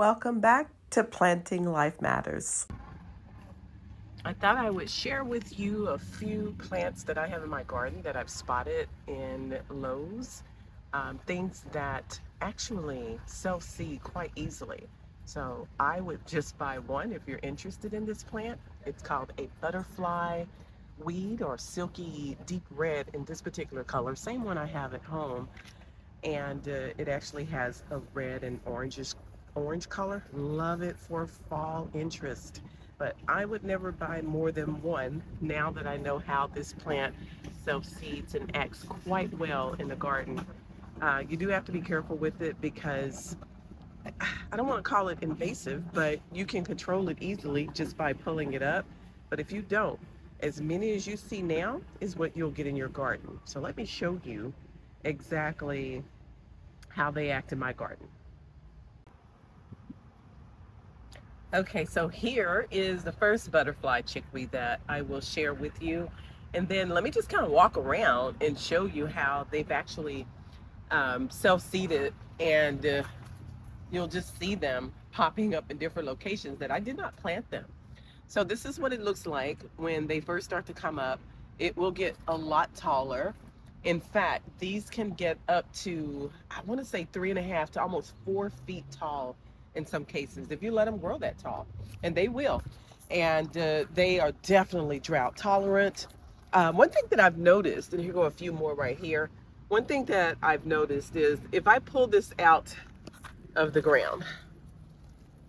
Welcome back to Planting Life Matters. I thought I would share with you a few plants that I have in my garden that I've spotted in Lowe's. Things that actually self-seed quite easily. So I would just buy one if you're interested in this plant. It's called a butterfly weed or silky deep red in this particular color. Same one I have at home. And it actually has a red and orange color. Love it for fall interest, but I would never buy more than one now that I know how this plant self-seeds and acts quite well in the garden. You do have to be careful with it because I don't want to call it invasive, but you can control it easily just by pulling it up. But if you don't, as many as you see now is what you'll get in your garden. So let me show you exactly how they act in my garden. Okay, so here is the first butterfly chickweed that I will share with you. And then let me just kind of walk around and show you how they've actually self-seeded, and you'll just see them popping up in different locations that I did not plant them. So this is what it looks like when they first start to come up. It will get a lot taller. In fact, these can get up to, I want to say 3.5 to almost 4 feet tall in some cases, if you let them grow that tall, and they will. And they are definitely drought tolerant. One thing that I've noticed, and here go a few more right here. One thing that I've noticed is if I pull this out of the ground,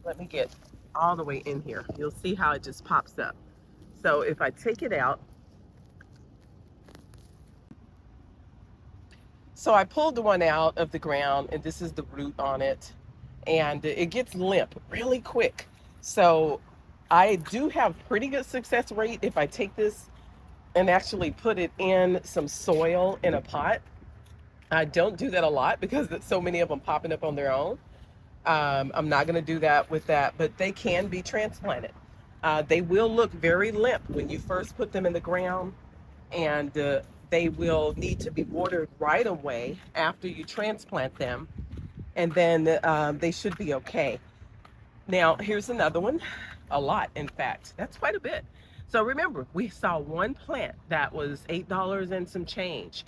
let me get all the way in here, you'll see how it just pops up. So if I take it out, so I pulled the one out of the ground, and this is the root on it, and it gets limp really quick. So I do have pretty good success rate if I take this and actually put it in some soil in a pot. I don't do that a lot because there's so many of them popping up on their own. I'm not going to do that with that, but they can be transplanted. They will look very limp when you first put them in the ground, and they will need to be watered right away after you transplant them, and then they should be okay. Now, here's another one, a lot, in fact. That's quite a bit. So remember, we saw one plant that was $8 and some change,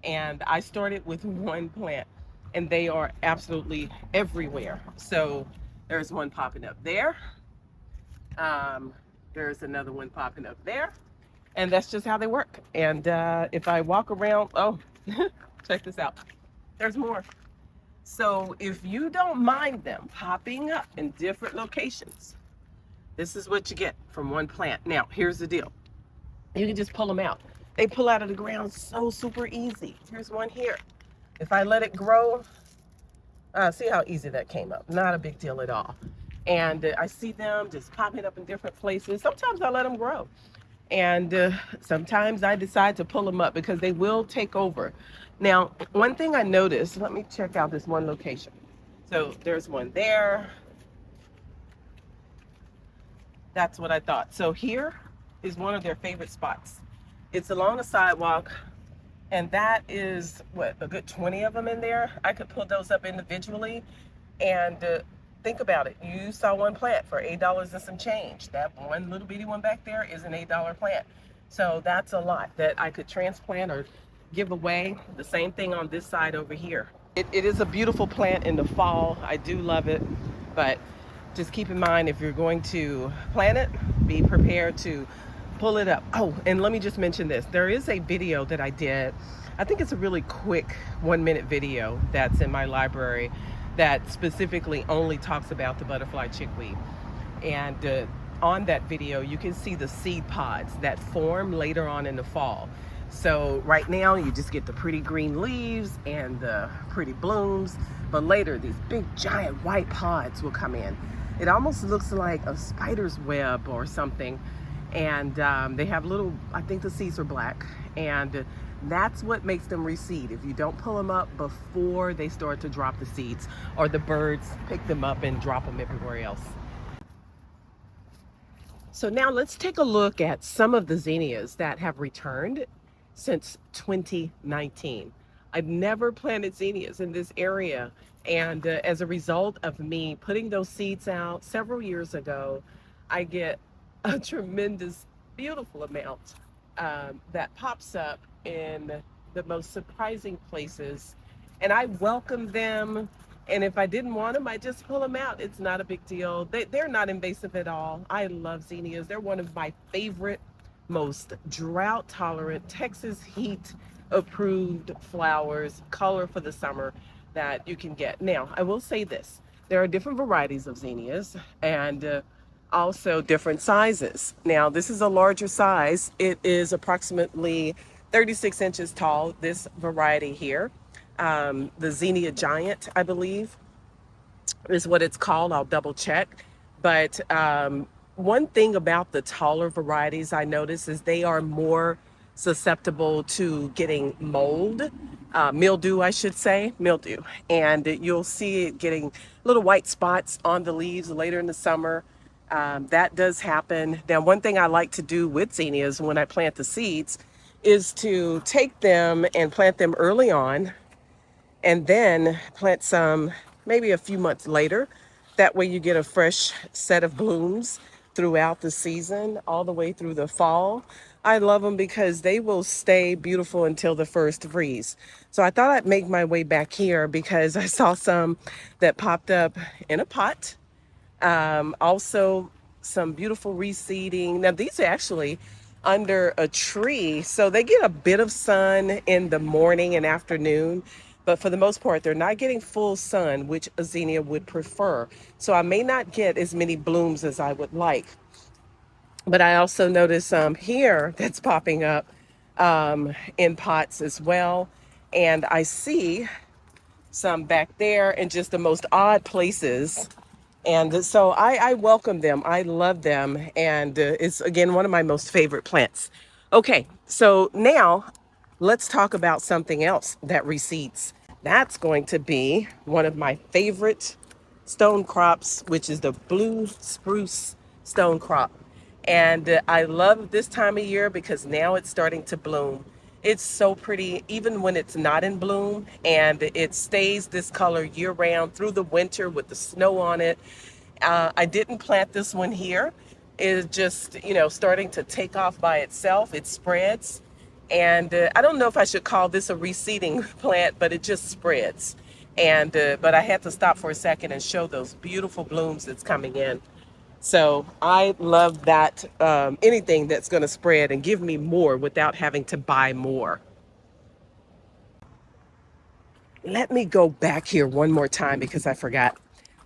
and I started with one plant, and they are absolutely everywhere. So there's one popping up there. There's another one popping up there, and that's just how they work. And if I walk around, oh, check this out. There's more. So if you don't mind them popping up in different locations, this is what you get from one plant. Now, here's the deal. You can just pull them out. They pull out of the ground so super easy. Here's one here. If I let it grow, see how easy that came up. Not a big deal at all. And I see them just popping up in different places. Sometimes I let them grow. And sometimes I decide to pull them up because they will take over. Now, one thing I noticed, let me check out this one location. So there's one there. That's what I thought. So here is one of their favorite spots. It's along a sidewalk, and that is, what, a good 20 of them in there. I could pull those up individually, and think about it. You saw one plant for $8 and some change. That one little bitty one back there is an $8 plant. So that's a lot that I could transplant or give away. The same thing on this side over here. It is a beautiful plant in the fall. I do love it, but just keep in mind, if you're going to plant it, be prepared to pull it up. Oh, and let me just mention this. There is a video that I did. I think it's a really quick 1-minute video that's in my library that specifically only talks about the butterfly chickweed. And on that video, you can see the seed pods that form later on in the fall. So right now you just get the pretty green leaves and the pretty blooms, but later these big giant white pods will come in. It almost looks like a spider's web or something. And they have little, I think the seeds are black, and that's what makes them reseed. If you don't pull them up before they start to drop the seeds, or the birds pick them up and drop them everywhere else. So now let's take a look at some of the zinnias that have returned since 2019. I've never planted zinnias in this area. And as a result of me putting those seeds out several years ago, I get a tremendous, beautiful amount that pops up in the most surprising places. And I welcome them. And if I didn't want them, I just pull them out. It's not a big deal. They're not invasive at all. I love zinnias. They're one of my favorite, most drought tolerant, Texas heat approved flowers, color for the summer that you can get. Now, I will say this, there are different varieties of zinnias and also different sizes. Now, this is a larger size. It is approximately 36 inches tall, this variety here. The Zinnia Giant, I believe, is what it's called. I'll double check. But one thing about the taller varieties I notice is they are more susceptible to getting mold, mildew, I should say, mildew. And you'll see it getting little white spots on the leaves later in the summer. That does happen. Now, one thing I like to do with zinnias when I plant the seeds is to take them and plant them early on and then plant some maybe a few months later. That way you get a fresh set of blooms throughout the season, all the way through the fall. I love them because they will stay beautiful until the first freeze. So I thought I'd make my way back here because I saw some that popped up in a pot. Also, some beautiful reseeding. Now, these are actually under a tree, so they get a bit of sun in the morning and afternoon, but for the most part, they're not getting full sun, which a zinnia would prefer. So I may not get as many blooms as I would like. But I also notice here that's popping up in pots as well. And I see some back there in just the most odd places. And so I welcome them. I love them. And it's, again, one of my most favorite plants. Okay, so now let's talk about something else that reseeds. That's going to be one of my favorite stone crops, which is the blue spruce stone crop. And I love this time of year because now it's starting to bloom. It's so pretty, even when it's not in bloom, and it stays this color year round through the winter with the snow on it. I didn't plant this one here. It's just, starting to take off by itself. It spreads. And I don't know if I should call this a reseeding plant, but it just spreads. And but I had to stop for a second and show those beautiful blooms that's coming in. So I love that, anything that's going to spread and give me more without having to buy more. Let me go back here one more time because I forgot.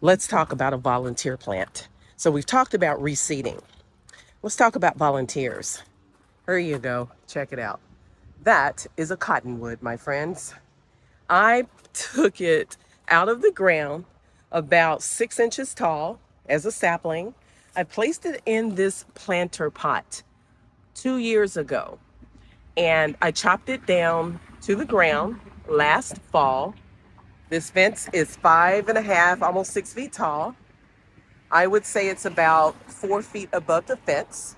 Let's talk about a volunteer plant. So we've talked about reseeding. Let's talk about volunteers. Here you go. Check it out. That is a cottonwood, my friends. I took it out of the ground about 6 inches tall as a sapling. I placed it in this planter pot 2 years ago, and I chopped it down to the ground last fall. This fence is 5.5, almost 6 feet tall. I would say it's about 4 feet above the fence.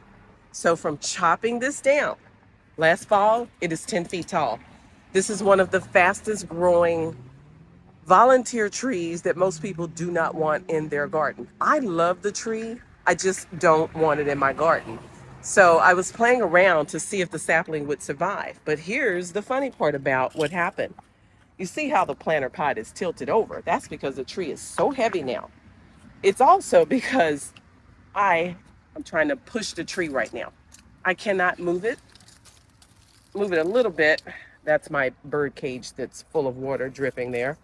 So from chopping this down last fall, it is 10 feet tall. This is one of the fastest growing volunteer trees that most people do not want in their garden. I love the tree. I just don't want it in my garden. So I was playing around to see if the sapling would survive. But here's the funny part about what happened. You see how the planter pot is tilted over. That's because the tree is so heavy now. It's also because I'm trying to push the tree right now. I cannot move it. Move it a little bit. That's my bird cage that's full of water dripping there.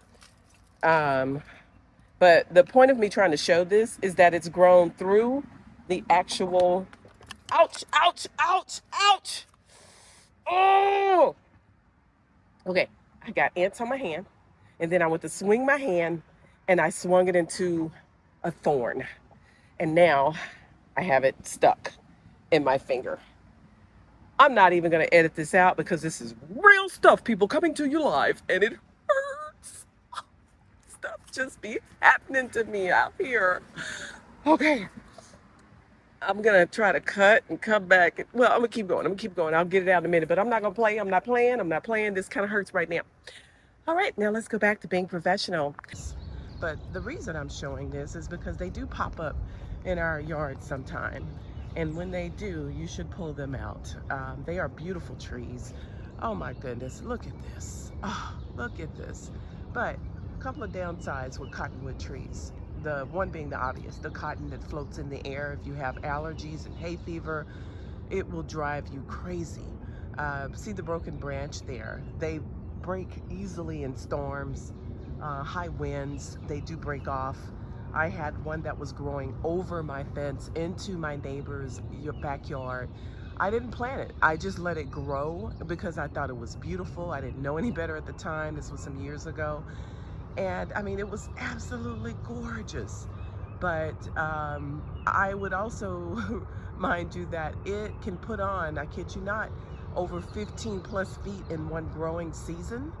But the point of me trying to show this is that it's grown through the actual, ouch, ouch, ouch, ouch. Oh, okay. I got ants on my hand, and then I went to swing my hand, and I swung it into a thorn. And now I have it stuck in my finger. I'm not even going to edit this out because this is real stuff, people, coming to you live, and it hurts. Stuff just be happening to me out here. Okay. I'm going to try to cut and come back. I'm going to keep going. I'll get it out in a minute, but I'm not going to play. I'm not playing. This kind of hurts right now. All right, now let's go back to being professional. But the reason I'm showing this is because they do pop up in our yard sometime. And when they do, you should pull them out. They are beautiful trees. Oh my goodness, look at this. Oh, look at this. But a couple of downsides with cottonwood trees. The one being the obvious, the cotton that floats in the air. If you have allergies and hay fever, it will drive you crazy. See the broken branch there? They break easily in storms, high winds, they do break off. I had one that was growing over my fence into my neighbor's backyard. I didn't plant it. I just let it grow because I thought it was beautiful. I didn't know any better at the time. This was some years ago. And I mean, it was absolutely gorgeous. But I would also mind you that it can put on, I kid you not, over 15 plus feet in one growing season.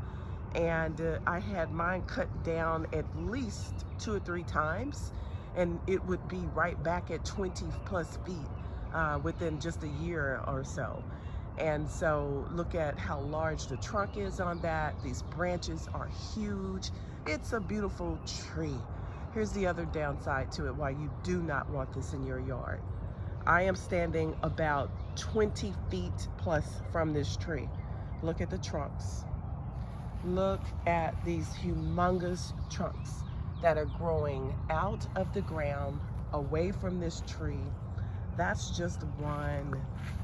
And I had mine cut down at least 2 or 3 times, and it would be right back at 20 plus feet within just a year or so. And so look at how large the trunk is on that. These branches are huge. It's a beautiful tree. Here's the other downside to it, why you do not want this in your yard. I am standing about 20 feet plus from this tree. Look at the trunks. Look at these humongous trunks that are growing out of the ground away from this tree. That's just one.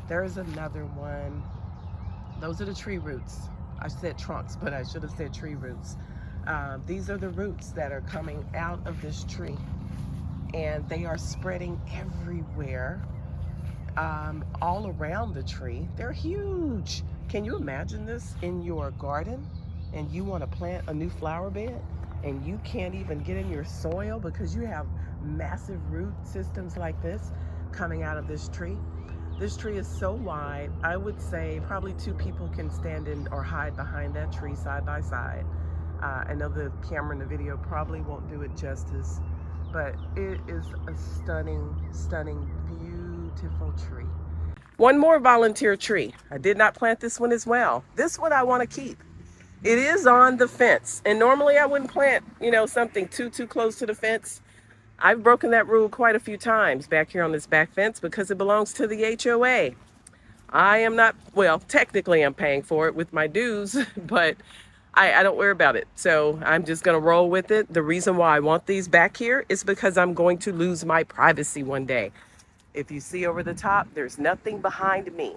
There's another one. Those are the tree roots. I said trunks, but I should have said tree roots. These are the roots that are coming out of this tree, and they are spreading everywhere, all around the tree. They're huge. Can you imagine this in your garden? And you want to plant a new flower bed and you can't even get in your soil because you have massive root systems like this coming out of this tree. This tree is so wide, I would say probably 2 people can stand in or hide behind that tree side by side. I know the camera in the video probably won't do it justice, but it is a stunning, stunning, beautiful tree. One more volunteer tree. I did not plant this one as well. This one I want to keep. It is on the fence, and normally I wouldn't plant, something too close to the fence. I've broken that rule quite a few times back here on this back fence because it belongs to the HOA. I am not, well, technically I'm paying for it with my dues, but I don't worry about it. So I'm just going to roll with it. The reason why I want these back here is because I'm going to lose my privacy one day. If you see over the top, there's nothing behind me.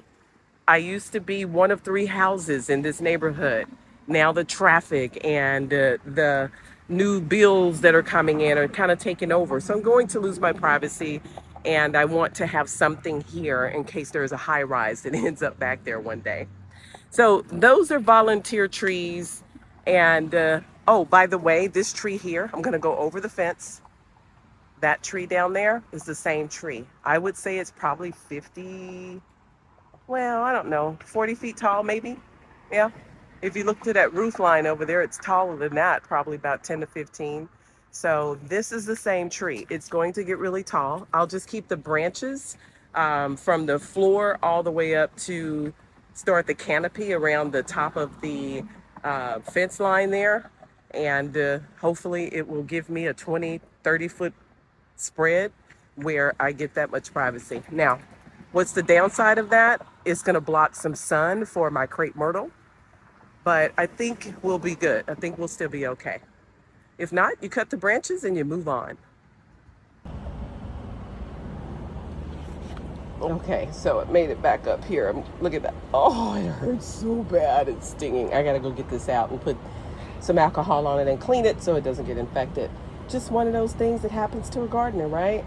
I used to be one of 3 houses in this neighborhood. Now the traffic and the new bills that are coming in are kind of taking over. So I'm going to lose my privacy, and I want to have something here in case there's a high rise that ends up back there one day. So those are volunteer trees. And oh, by the way, this tree here, I'm going to go over the fence. That tree down there is the same tree. I would say it's probably 50, well, I don't know, 40 feet tall maybe. Yeah. If you look to that roof line over there, it's taller than that, probably about 10 to 15. So this is the same tree. It's going to get really tall. I'll just keep the branches from the floor all the way up to start the canopy around the top of the fence line there. And hopefully it will give me a 20, 30 foot spread where I get that much privacy. Now, what's the downside of that? It's going to block some sun for my crepe myrtle. But I think we'll be good. I think we'll still be okay. If not, you cut the branches and you move on. Okay, so it made it back up here. Look at that. Oh, it hurts so bad. It's stinging. I gotta go get this out and put some alcohol on it and clean it so it doesn't get infected. Just one of those things that happens to a gardener, right?